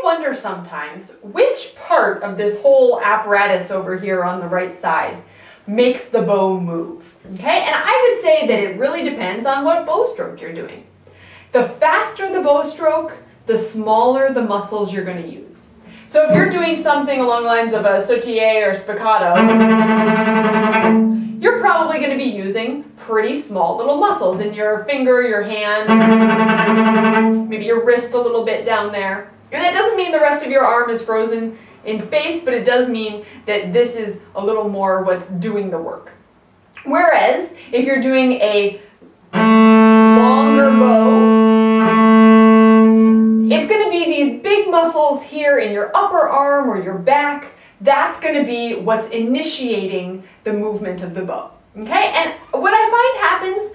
wonder sometimes which part of this whole apparatus over here on the right side makes the bow move. Okay, and I would say that it really depends on what bow stroke you're doing. The faster the bow stroke, the smaller the muscles you're going to use. So if you're doing something along the lines of a sautille or spiccato, you're probably going to be using pretty small little muscles in your finger, your hand, maybe your wrist a little bit down there. And that doesn't mean the rest of your arm is frozen in space, but it does mean that this is a little more what's doing the work. Whereas if you're doing a longer bow, it's going to be these big muscles here in your upper arm or your back. That's going to be what's initiating the movement of the bow. Okay, and what I find happens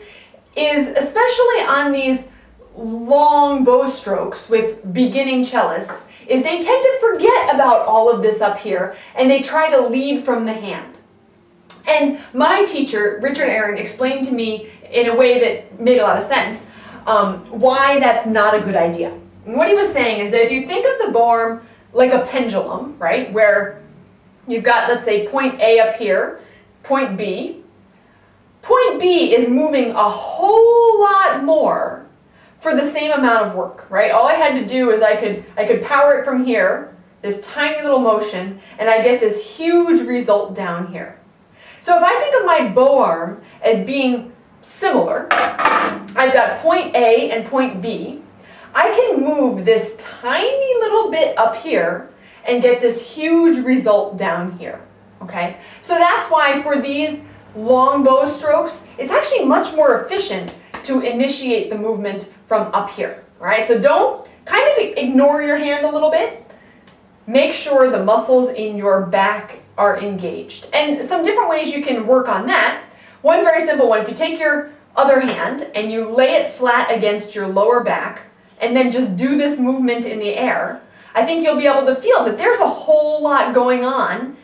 is, especially on these long bow strokes with beginning cellists, is they tend to forget about all of this up here and they try to lead from the hand. And my teacher, Richard Aaron, explained to me in a way that made a lot of sense why that's not a good idea. And what he was saying is that if you think of the bow arm like a pendulum, right, where you've got, let's say, point A up here, point B. Point B is moving a whole lot more for the same amount of work, right? All I had to do is I could power it from here, this tiny little motion, and I get this huge result down here. So if I think of my bow arm as being similar, I've got point A and point B. I can move this tiny little bit up here and get this huge result down here, okay? So that's why for these long bow strokes, it's actually much more efficient to initiate the movement from up here, all right? So don't kind of ignore your hand a little bit. Make sure the muscles in your back are engaged. And some different ways you can work on that. One very simple one, if you take your other hand and you lay it flat against your lower back and then just do this movement in the air, I think you'll be able to feel that there's a whole lot going on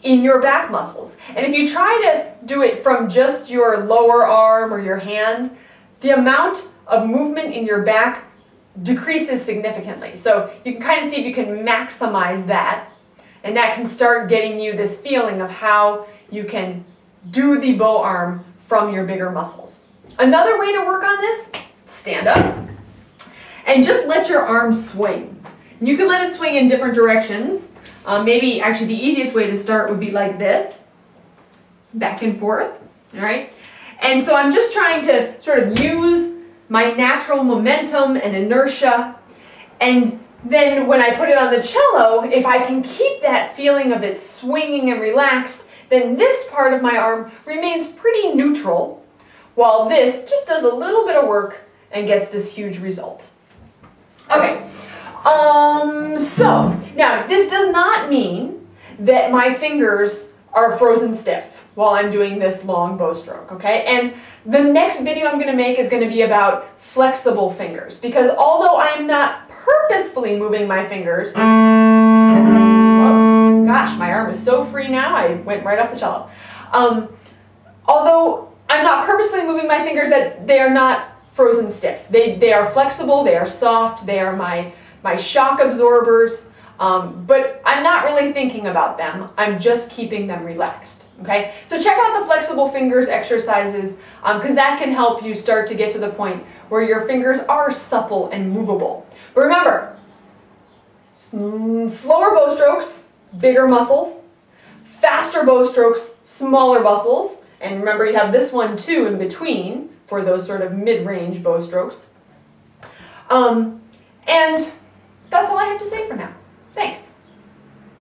in your back muscles. And if you try to do it from just your lower arm or your hand, the amount of movement in your back decreases significantly. So you can kind of see if you can maximize that, and that can start getting you this feeling of how you can do the bow arm from your bigger muscles. Another way to work on this, stand up and just let your arm swing. You can let it swing in different directions. Maybe actually the easiest way to start would be like this, back and forth, all right? And so I'm just trying to sort of use my natural momentum and inertia, and then when I put it on the cello, if I can keep that feeling of it swinging and relaxed, then this part of my arm remains pretty neutral, while this just does a little bit of work and gets this huge result. Okay. So, now this does not mean that my fingers are frozen stiff while I'm doing this long bow stroke, okay? And the next video I'm going to make is going to be about flexible fingers, because although I'm not purposefully moving my fingers, oh, gosh, my arm is so free now, I went right off the cello. Although I'm not purposefully moving my fingers, that they are not frozen stiff. They are flexible, they are soft, they are my shock absorbers, but I'm not really thinking about them. I'm just keeping them relaxed, okay? So check out the flexible fingers exercises, because that can help you start to get to the point where your fingers are supple and movable. But remember, slower bow strokes, bigger muscles. Faster bow strokes, smaller muscles. And remember, you have this one too in between for those sort of mid-range bow strokes. And that's all I have to say for now. Thanks.